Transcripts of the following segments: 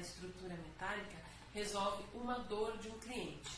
estrutura metálica resolve uma dor de um cliente.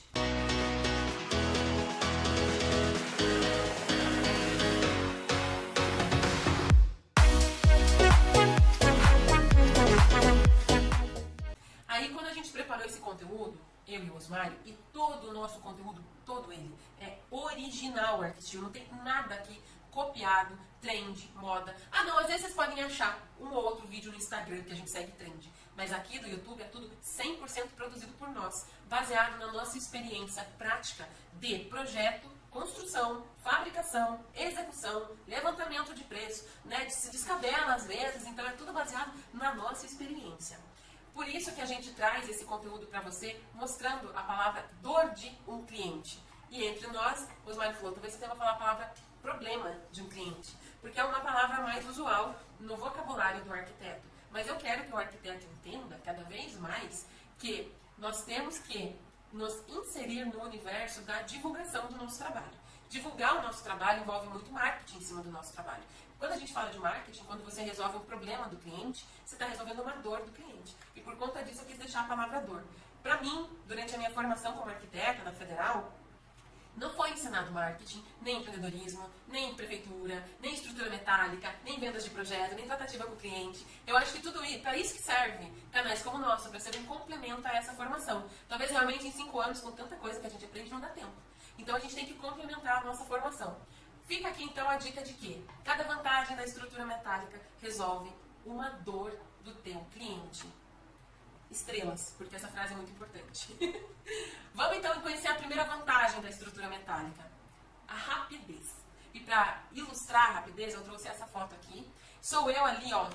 Aí, quando a gente preparou esse conteúdo, eu e o Osmário, e todo o nosso conteúdo, todo ele, é original ArcSteel, não tem nada aqui copiado, trend, moda. Ah não, às vezes vocês podem achar um ou outro vídeo no Instagram que a gente segue trend, mas aqui do YouTube é tudo 100% produzido por nós, baseado na nossa experiência prática de projeto, construção, fabricação, execução, levantamento de preço, né, se descabela às vezes, então é tudo baseado na nossa experiência. Por isso que a gente traz esse conteúdo para você, mostrando a palavra dor de um cliente. E entre nós, o Osmário falou, talvez você deva falar a palavra problema de um cliente, porque é uma palavra mais usual no vocabulário do arquiteto. Mas eu quero que o arquiteto entenda, cada vez mais, que nós temos que nos inserir no universo da divulgação do nosso trabalho. Divulgar o nosso trabalho envolve muito marketing em cima do nosso trabalho. Quando a gente fala de marketing, quando você resolve um problema do cliente, você está resolvendo uma dor do cliente. E por conta disso eu quis deixar a palavra dor. Para mim, durante a minha formação como arquiteta na Federal, não foi ensinado marketing, nem empreendedorismo, nem prefeitura, nem estrutura metálica, nem vendas de projeto, nem tratativa com o cliente. Eu acho que tudo isso, para isso que serve canais como o nosso, para ser um complemento a essa formação. Talvez realmente em 5 anos, com tanta coisa que a gente aprende, não dá tempo. Então a gente tem que complementar a nossa formação. Fica aqui então a dica de que cada vantagem da estrutura metálica resolve uma dor do teu cliente. Estrelas, porque essa frase é muito importante. Vamos então conhecer a primeira vantagem da estrutura metálica, a rapidez. E para ilustrar a rapidez, eu trouxe essa foto aqui. Sou eu ali, ó,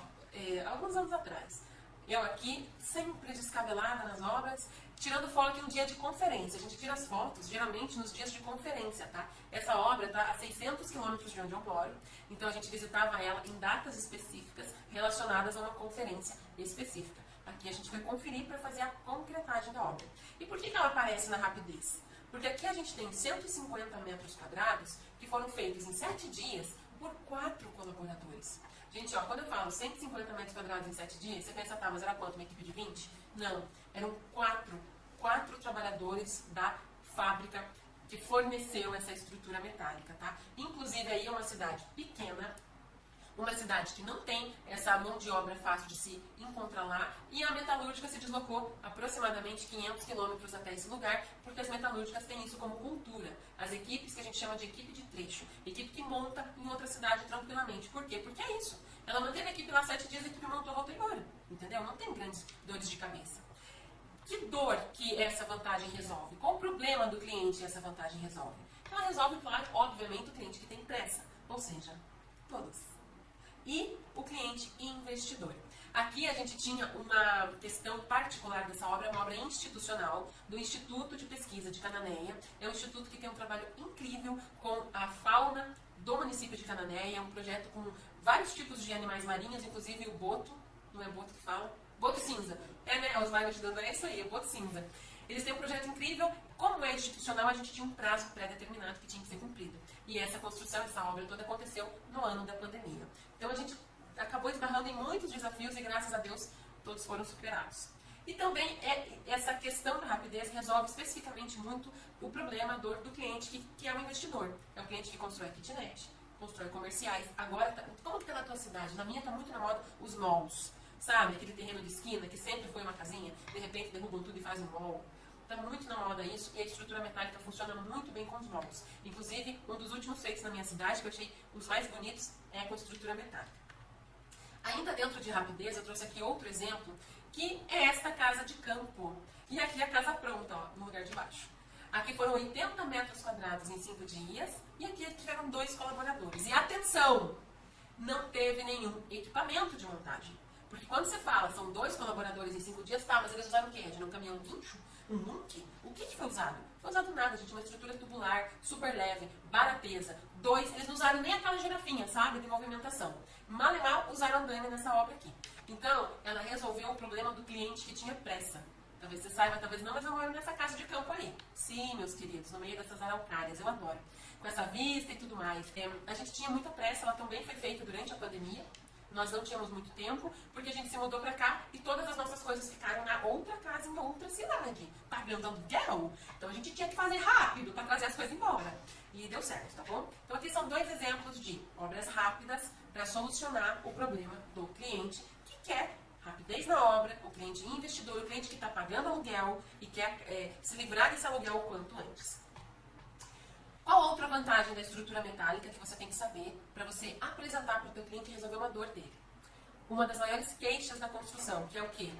alguns anos atrás. Eu aqui, sempre descabelada nas obras, tirando foto em um dia de conferência. A gente tira as fotos, geralmente, nos dias de conferência, tá? Essa obra está a 600 quilômetros de onde eu moro, então a gente visitava ela em datas específicas relacionadas a uma conferência específica. Aqui a gente vai conferir para fazer a concretagem da obra. E por que ela aparece na rapidez? Porque aqui a gente tem 150 metros quadrados que foram feitos em 7 dias por 4 colaboradores. Gente, ó, quando eu falo 150 metros quadrados em 7 dias, você pensa, tá, mas era quanto? Uma equipe de 20? Não, eram 4 trabalhadores da fábrica que forneceu essa estrutura metálica, tá? Inclusive aí é uma cidade pequena, uma cidade que não tem essa mão de obra fácil de se encontrar lá, e a metalúrgica se deslocou aproximadamente 500 quilômetros até esse lugar, porque as metalúrgicas têm isso como cultura. As equipes que a gente chama de equipe de trecho, equipe que monta em outra cidade tranquilamente. Por quê? Porque é isso. Ela manteve a equipe lá 7 dias, a equipe montou, voltou embora. Entendeu? Não tem grandes dores de cabeça. Que dor que essa vantagem resolve? Qual o problema do cliente essa vantagem resolve? Ela resolve, claro, obviamente, o cliente que tem pressa, ou seja, todos. E o cliente investidor. Aqui a gente tinha uma questão particular dessa obra, uma obra institucional do Instituto de Pesquisa de Cananéia. É um instituto que tem um trabalho incrível com a fauna do município de Cananéia. É um projeto com vários tipos de animais marinhos, inclusive o boto, não é boto que fala? Boto cinza. É, né? Os mais ajudando, é isso aí, o boto cinza. Eles têm um projeto incrível. Como é institucional, a gente tinha um prazo pré-determinado que tinha que ser cumprido. E essa construção, essa obra toda aconteceu no ano da pandemia. Então a gente acabou esbarrando em muitos desafios e, graças a Deus, todos foram superados. E também essa questão da rapidez resolve especificamente muito o problema, a dor do cliente, que é o investidor. É o cliente que constrói kitnet, constrói comerciais. Agora, como que tá na tua cidade? Na minha tá muito na moda os malls. Sabe? Aquele terreno de esquina que sempre foi uma casinha, de repente derrubam tudo e fazem um mall. Está muito na moda isso, e a estrutura metálica funciona muito bem com os malls. Inclusive, um dos últimos feitos na minha cidade, que eu achei os mais bonitos, é com estrutura metálica. Ainda dentro de rapidez, eu trouxe aqui outro exemplo, que é esta casa de campo. E aqui a casa pronta, ó, no lugar de baixo. Aqui foram 80 metros quadrados em 5 dias, e aqui tiveram 2 colaboradores. E atenção, não teve nenhum equipamento de montagem. Porque quando você fala, são 2 colaboradores em 5 dias, tá, mas eles usaram o quê? De um caminhão guincho? Um muque? O que foi usado? Não foi usado nada, gente. Uma estrutura tubular, super leve, barateza. 2, eles não usaram nem aquela girafinha, sabe? De movimentação. Mal e mal usaram andaime nessa obra aqui. Então, ela resolveu o problema do cliente que tinha pressa. Talvez você saiba, talvez não, mas eu moro nessa casa de campo aí. Sim, meus queridos, no meio dessas araucárias. Eu adoro. Com essa vista e tudo mais. A gente tinha muita pressa, ela também foi feita durante a pandemia. Nós não tínhamos muito tempo, porque a gente se mudou pra cá e todas as nossas coisas ficaram na outra casa, em outra cidade, pagando aluguel. Então a gente tinha que fazer rápido para trazer as coisas embora. E deu certo, tá bom? Então aqui são 2 exemplos de obras rápidas para solucionar o problema do cliente que quer rapidez na obra, o cliente investidor, o cliente que está pagando aluguel e quer se livrar desse aluguel o quanto antes. Qual outra vantagem da estrutura metálica que você tem que saber para você apresentar para o teu cliente e resolver uma dor dele? Uma das maiores queixas da construção, que é o quê?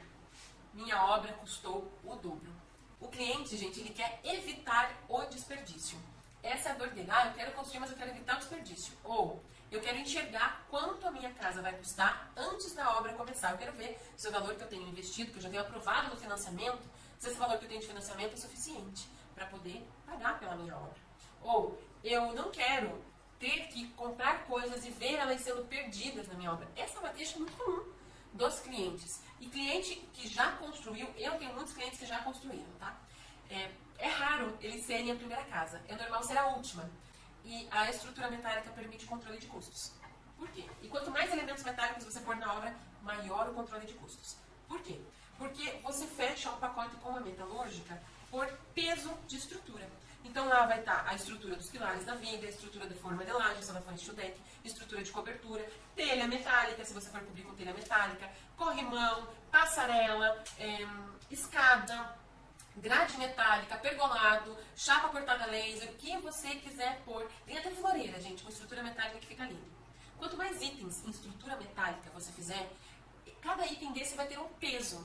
Minha obra custou o dobro. O cliente, gente, ele quer evitar o desperdício. Essa é a dor dele. Eu quero construir, mas eu quero evitar o desperdício. Ou, eu quero enxergar quanto a minha casa vai custar antes da obra começar. Eu quero ver se o valor que eu tenho investido, que eu já tenho aprovado no financiamento, se esse valor que eu tenho de financiamento é suficiente para poder pagar pela minha obra. Ou, eu não quero ter que comprar coisas e ver elas sendo perdidas na minha obra. Essa é uma queixa muito comum dos clientes. E cliente que já construiu, eu tenho muitos clientes que já construíram, tá? É raro eles serem a primeira casa. É normal ser a última. E a estrutura metálica permite controle de custos. Por quê? E quanto mais elementos metálicos você pôr na obra, maior o controle de custos. Por quê? Porque você fecha um pacote com a metalúrgica por peso de estrutura. Então lá vai estar a estrutura dos pilares da viga, a estrutura da forma de laje, se ela for steel deck, estrutura de cobertura, telha metálica, se você for cobrir com telha metálica, corrimão, passarela, escada, grade metálica, pergolado, chapa cortada a laser, o que você quiser pôr. Tem até floreira, gente, com estrutura metálica que fica lindo. Quanto mais itens em estrutura metálica você fizer, cada item desse vai ter um peso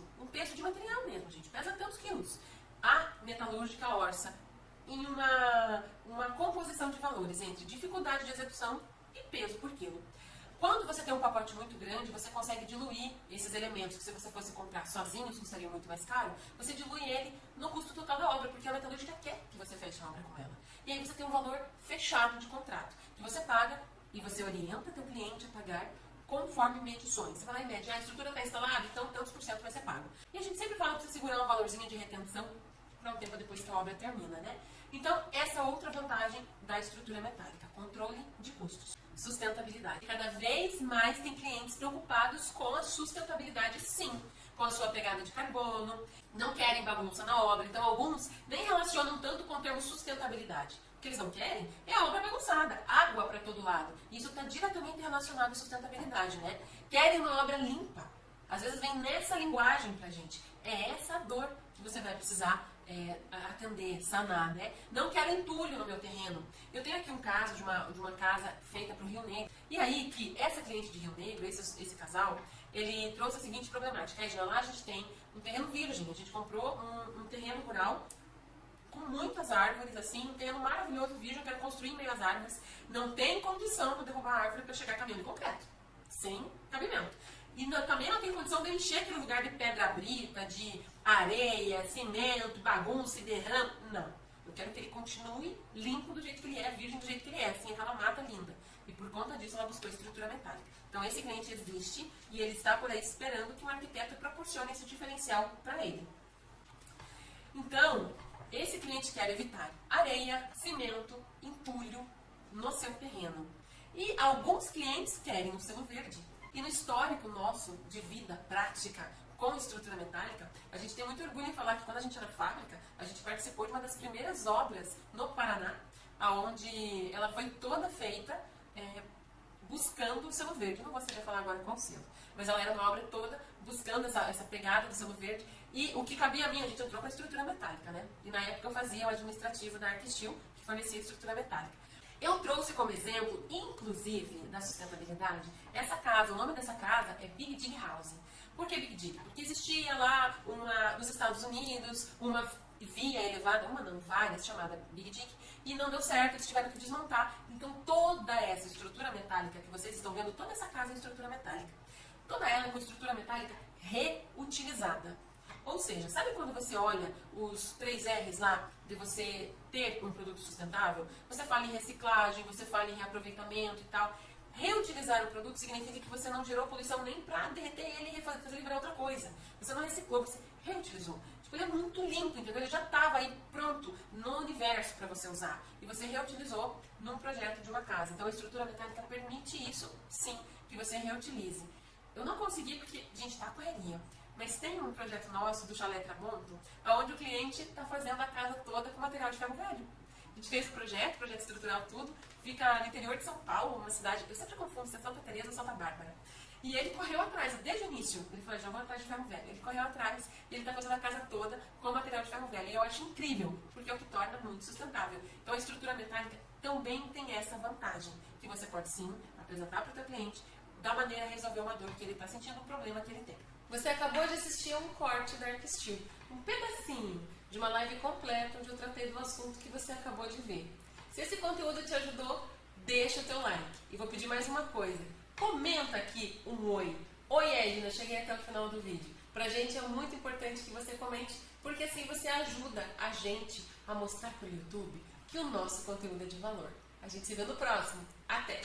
de material mesmo, gente, pesa tantos quilos. A metalúrgica orça em uma composição de valores entre dificuldade de execução e peso por quilo. Quando você tem um pacote muito grande, você consegue diluir esses elementos que se você fosse comprar sozinhos, custaria muito mais caro, você dilui ele no custo total da obra, porque a metalúrgica quer que você feche a obra com ela. E aí você tem um valor fechado de contrato, que você paga e você orienta teu cliente a pagar conforme medições. Você vai lá e mede, a estrutura está instalada, então tantos por cento vai ser pago. E a gente sempre fala para você segurar um valorzinho de retenção para um tempo depois que a obra termina, né? Então, essa é outra vantagem da estrutura metálica, controle de custos. Sustentabilidade. Cada vez mais tem clientes preocupados com a sustentabilidade, sim, com a sua pegada de carbono, não querem bagunça na obra, então alguns nem relacionam tanto com o termo sustentabilidade. O que eles não querem é a obra bagunçada, água para todo lado. Isso está diretamente relacionado à sustentabilidade, né? Querem uma obra limpa. Às vezes vem nessa linguagem pra gente. É essa dor que você vai precisar atender, sanar, né? Não quero entulho no meu terreno. Eu tenho aqui um caso de uma casa feita para o Rio Negro. E aí que essa cliente de Rio Negro, esse casal, ele trouxe a seguinte problemática. Lá a gente tem um terreno virgem. A gente comprou um terreno rural com muitas árvores, assim, um terreno maravilhoso, virgem. Eu quero construir em meio às árvores. Não tem condição de derrubar a árvore para chegar caminhão de concreto. Sem cabimento. E também não tem condição de encher aquele lugar de pedra brita, de areia, cimento, bagunça e derrame. Não. Eu quero que ele continue limpo do jeito que ele é, virgem do jeito que ele é, assim, aquela mata linda. E por conta disso ela buscou estrutura metálica. Então esse cliente existe e ele está por aí esperando que um arquiteto proporcione esse diferencial para ele. Então, esse cliente quer evitar areia, cimento, entulho no seu terreno. E alguns clientes querem o selo verde. E no histórico nosso de vida prática com estrutura metálica, a gente tem muito orgulho em falar que quando a gente era fábrica, a gente participou de uma das primeiras obras no Paraná, onde ela foi toda feita buscando o selo verde. Não vou saber falar agora qual selo, mas ela era uma obra toda buscando essa pegada do selo verde. E o que cabia a mim, a gente entrou com a estrutura metálica, né? E na época eu fazia o administrativo da Arquistil, que fornecia estrutura metálica. Eu trouxe como exemplo, inclusive, da sustentabilidade, essa casa. O nome dessa casa é Big Dig House. Por que Big Dig? Porque existia lá, nos Estados Unidos, uma via elevada, várias, chamada Big Dig, e não deu certo, eles tiveram que desmontar. Então toda essa estrutura metálica que vocês estão vendo, toda essa casa é estrutura metálica. Toda ela com estrutura metálica reutilizada. Ou seja, sabe quando você olha os 3 R's lá de você ter um produto sustentável? Você fala em reciclagem, você fala em reaproveitamento e tal. Reutilizar o produto significa que você não gerou poluição nem para derreter ele e fazer ele virar outra coisa. Você não reciclou, você reutilizou. Tipo, ele é muito limpo, entendeu? Ele já estava aí pronto no universo para você usar. E você reutilizou num projeto de uma casa. Então a estrutura metálica permite isso, sim, que você reutilize. Eu não consegui porque, gente, tá correria. Mas tem um projeto nosso do Chalé Tramonto, onde o cliente está fazendo a casa toda com material de ferro velho. A gente fez o projeto estrutural tudo, fica no interior de São Paulo, uma cidade, eu sempre confundo se é Santa Teresa ou Santa Bárbara. E ele correu atrás, desde o início, ele falou, já vou atrás de ferro velho. Ele correu atrás e ele está fazendo a casa toda com material de ferro velho. E eu acho incrível, porque é o que torna muito sustentável. Então a estrutura metálica também tem essa vantagem, que você pode sim apresentar para o teu cliente, da maneira a resolver uma dor que ele está sentindo, um problema que ele tem. Você acabou de assistir a um corte da ArcSteel, um pedacinho de uma live completa onde eu tratei do assunto que você acabou de ver. Se esse conteúdo te ajudou, deixa o teu like. E vou pedir mais uma coisa. Comenta aqui um oi. Oi, Edna, cheguei até o final do vídeo. Pra gente é muito importante que você comente, porque assim você ajuda a gente a mostrar pro YouTube que o nosso conteúdo é de valor. A gente se vê no próximo. Até!